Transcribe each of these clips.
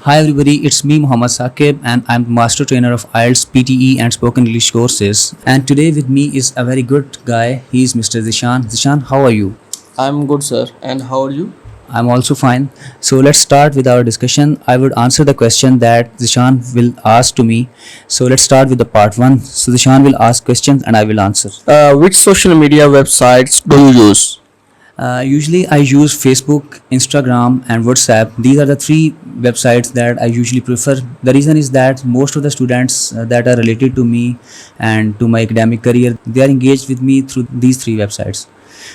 Hi everybody, it's me Muhammad Saqib and I'm the master trainer of Ielts, PTE and spoken English courses. And today with me is a very good guy. He's Mr. Zishan. Zishan, how are you? I'm good, sir. And how are you? I'm also fine. So let's start with our discussion. I would answer the question that Zishan will ask to me. So let's start with the part 1. So Zishan will ask questions and I will answer. Which social media websites do you use? Usually, I use Facebook, Instagram, and WhatsApp. These are the three websites that I usually prefer. The reason is that most of the students that are related to me and to my academic career, they are engaged with me through these three websites.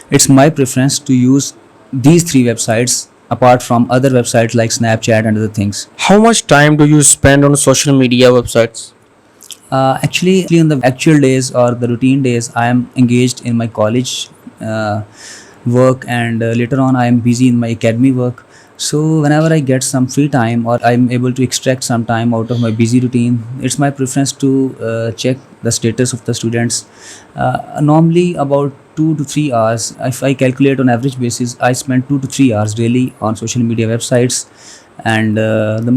It's my preference to use these three websites apart from other websites like Snapchat and other things. How much time do you spend on social media websites? Actually, on the actual days or the routine days, I am engaged in my college work, and later on I am busy in my academy work. So whenever I get some free time or I'm able to extract some time out of my busy routine, it's my preference to check the status of the students. Normally about 2 to 3 hours. If I calculate on average basis, I spend 2 to 3 hours daily on social media websites, and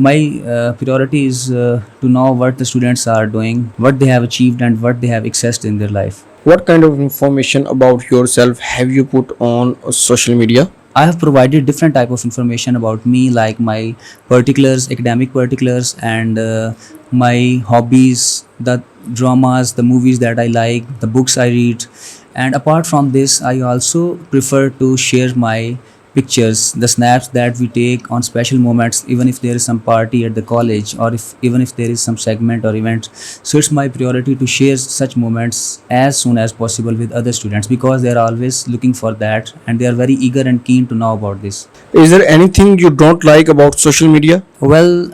my priority is to know what the students are doing, what they have achieved, and what they have accessed in their life. What kind of information about yourself have you put on social media? I have provided different type of information about me, like my particulars, academic particulars, and my hobbies, the dramas, the movies that I like, the books I read. And apart from this, I also prefer to share my pictures, the snaps that we take on special moments, even if there is some party at the college, or if even if there is some segment or event. So it's my priority to share such moments as soon as possible with other students, because they are always looking for that and they are very eager and keen to know about this. Is there anything you don't like about social media? Well,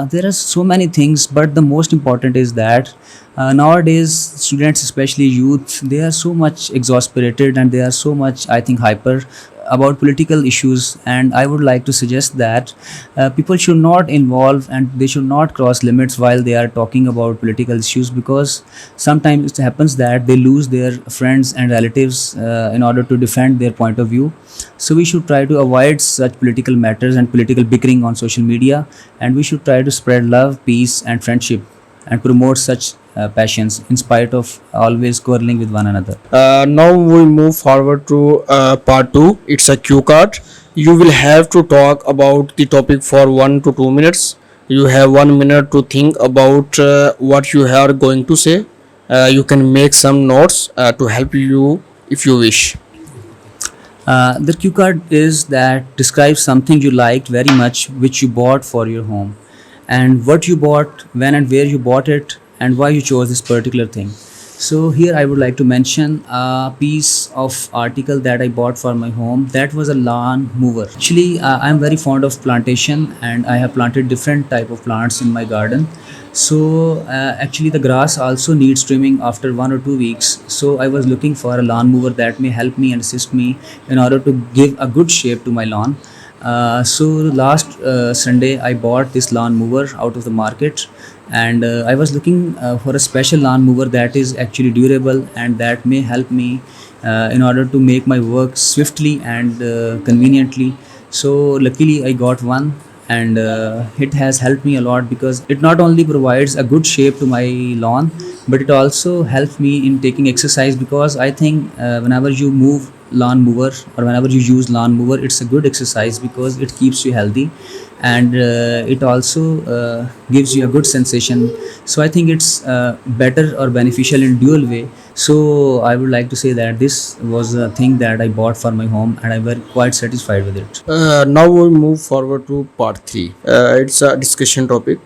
there are so many things, but the most important is that nowadays students, especially youth, they are so much exasperated and they are so much, I think, hyper about political issues. And I would like to suggest that people should not involve and they should not cross limits while they are talking about political issues, because sometimes it happens that they lose their friends and relatives in order to defend their point of view. So we should try to avoid such political matters and political bickering on social media, and we should try to spread love, peace, and friendship, and promote such passions in spite of always quarreling with one another. Now we move forward to part 2. It's a cue card. You will have to talk about the topic for 1 to 2 minutes. You have 1 minute to think about what you are going to say. You can make some notes to help you if you wish. The cue card is that describes something you liked very much, which you bought for your home, and what you bought, when and where you bought it, and why you chose this particular thing. So here I would like to mention a piece of article that I bought for my home. That was a lawn mover. Actually, I am very fond of plantation, and I have planted different type of plants in my garden. So actually the grass also needs trimming after 1 or 2 weeks. So I was looking for a lawn mover that may help me and assist me in order to give a good shape to my lawn. So last Sunday I bought this lawn mover out of the market, and I was looking for a special lawn mover that is actually durable and that may help me in order to make my work swiftly and conveniently. So luckily I got one, and it has helped me a lot, because it not only provides a good shape to my lawn, but it also helps me in taking exercise, because I think whenever you move lawn mover or whenever you use lawn mover, it's a good exercise because it keeps you healthy, and it also gives you a good sensation. So I think it's better or beneficial in dual way. So I would like to say that this was a thing that I bought for my home, and I was quite satisfied with it. Now we move forward to part 3. It's a discussion topic,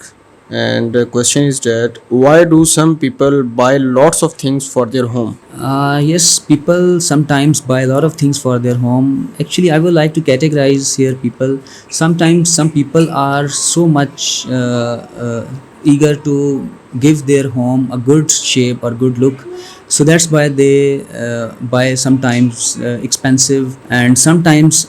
and the question is that why do some people buy lots of things for their home? Yes, people sometimes buy a lot of things for their home. Actually, I would like to categorize here people. Sometimes some people are so much eager to give their home a good shape or good look. So that's why they buy sometimes expensive, and sometimes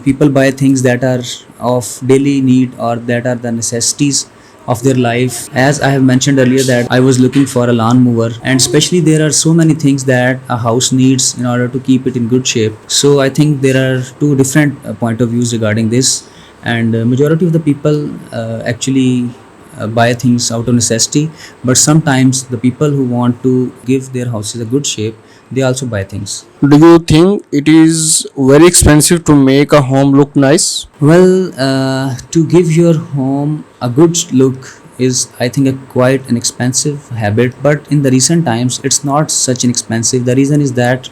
people buy things that are of daily need or that are the necessities of their life. As I have mentioned earlier, that I was looking for a lawn mover, and especially there are so many things that a house needs in order to keep it in good shape. So I think there are two different point of views regarding this. and majority of the people actually buy things out of necessity, but sometimes the people who want to give their houses a good shape, they also buy things. Do you think it is very expensive to make a home look nice? Well, to give your home a good look is, I think, a quite an expensive habit. But in the recent times, it's not such an expensive. The reason is that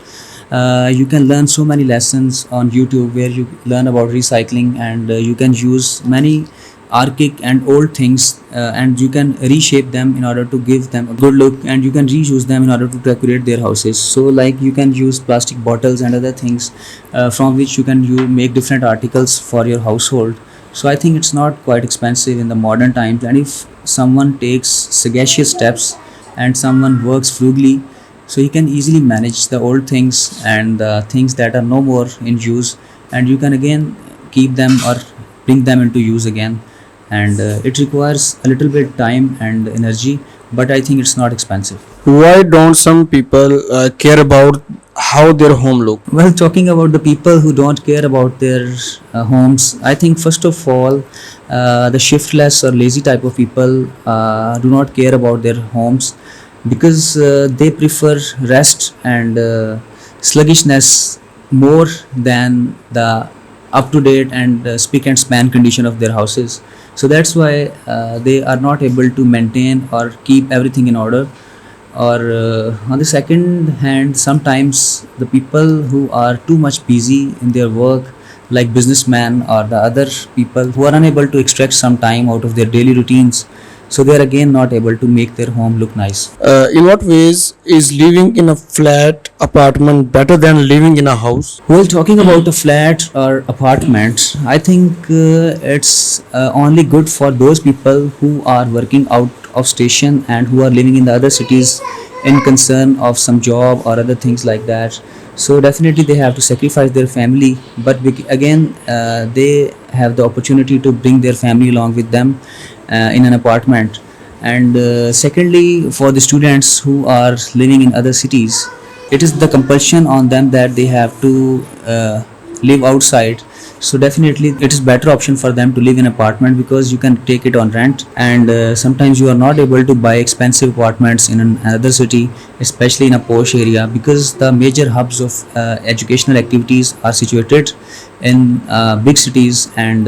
you can learn so many lessons on YouTube where you learn about recycling, and you can use many archaic and old things, and you can reshape them in order to give them a good look, and you can reuse them in order to decorate their houses. So like you can use plastic bottles and other things from which you make different articles for your household. So I think it's not quite expensive in the modern times, and if someone takes sagacious steps and someone works frugally, so he can easily manage the old things and the things that are no more in use, and you can again keep them or bring them into use again. And it requires a little bit time and energy, but I think it's not expensive. Why don't some people care about how their home look? Well, talking about the people who don't care about their homes, I think first of all, the shiftless or lazy type of people do not care about their homes because they prefer rest and sluggishness more than the up to date and spick and span condition of their houses. So that's why they are not able to maintain or keep everything in order. Or on the second hand, sometimes the people who are too much busy in their work, like businessmen or the other people who are unable to extract some time out of their daily routines, so they are again not able to make their home look nice. In what ways is living in a flat apartment better than living in a house? Well, talking about a flat or apartment, I think it's only good for those people who are working out of station and who are living in the other cities in concern of some job or other things like that. So definitely they have to sacrifice their family, but again they have the opportunity to bring their family along with them in an apartment. And secondly, for the students who are living in other cities, it is the compulsion on them that they have to live outside. So definitely it is better option for them to live in apartment because you can take it on rent, and sometimes you are not able to buy expensive apartments in another city, especially in a posh area, because the major hubs of educational activities are situated in big cities and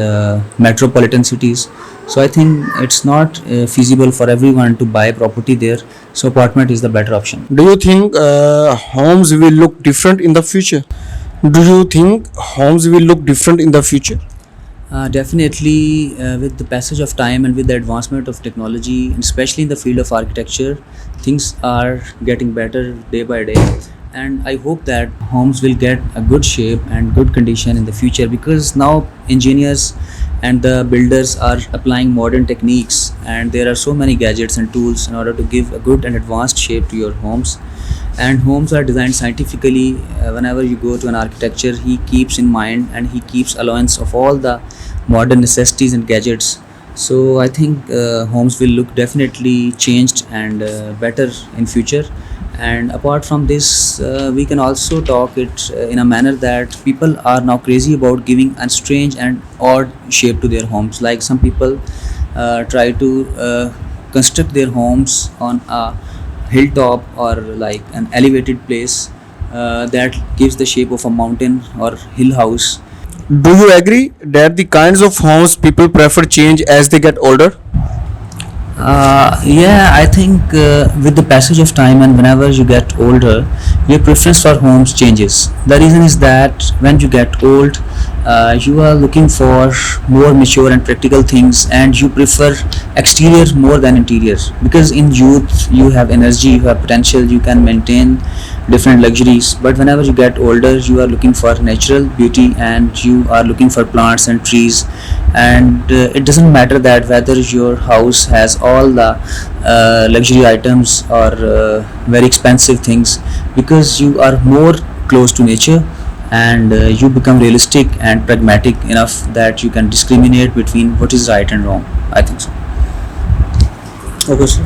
metropolitan cities. So I think it's not feasible for everyone to buy property there, so apartment is the better option. Do you think homes will look different in the future? Do you think homes will look different in the future? Definitely, with the passage of time and with the advancement of technology, and especially in the field of architecture, things are getting better day by day. And I hope that homes will get a good shape and good condition in the future, because now engineers and the builders are applying modern techniques, and there are so many gadgets and tools in order to give a good and advanced shape to your homes. And homes are designed scientifically. Whenever you go to an architecture, he keeps in mind and he keeps allowance of all the modern necessities and gadgets. So I think homes will look definitely changed and better in future. And apart from this, we can also talk it in a manner that people are now crazy about giving a strange and odd shape to their homes. Like some people try to construct their homes on a hilltop or like an elevated place that gives the shape of a mountain or hill house. Do you agree that the kinds of homes people prefer change as they get older? Yeah, I think with the passage of time and whenever you get older, your preference for homes changes. The reason is that when you get old, you are looking for more mature and practical things, and you prefer exterior more than interior, because in youth you have energy, you have potential, you can maintain different luxuries. But whenever you get older, you are looking for natural beauty and you are looking for plants and trees. And it doesn't matter that whether your house has all the luxury items or very expensive things, because you are more close to nature, and you become realistic and pragmatic enough that you can discriminate between what is right and wrong. I think so. Okay, sir.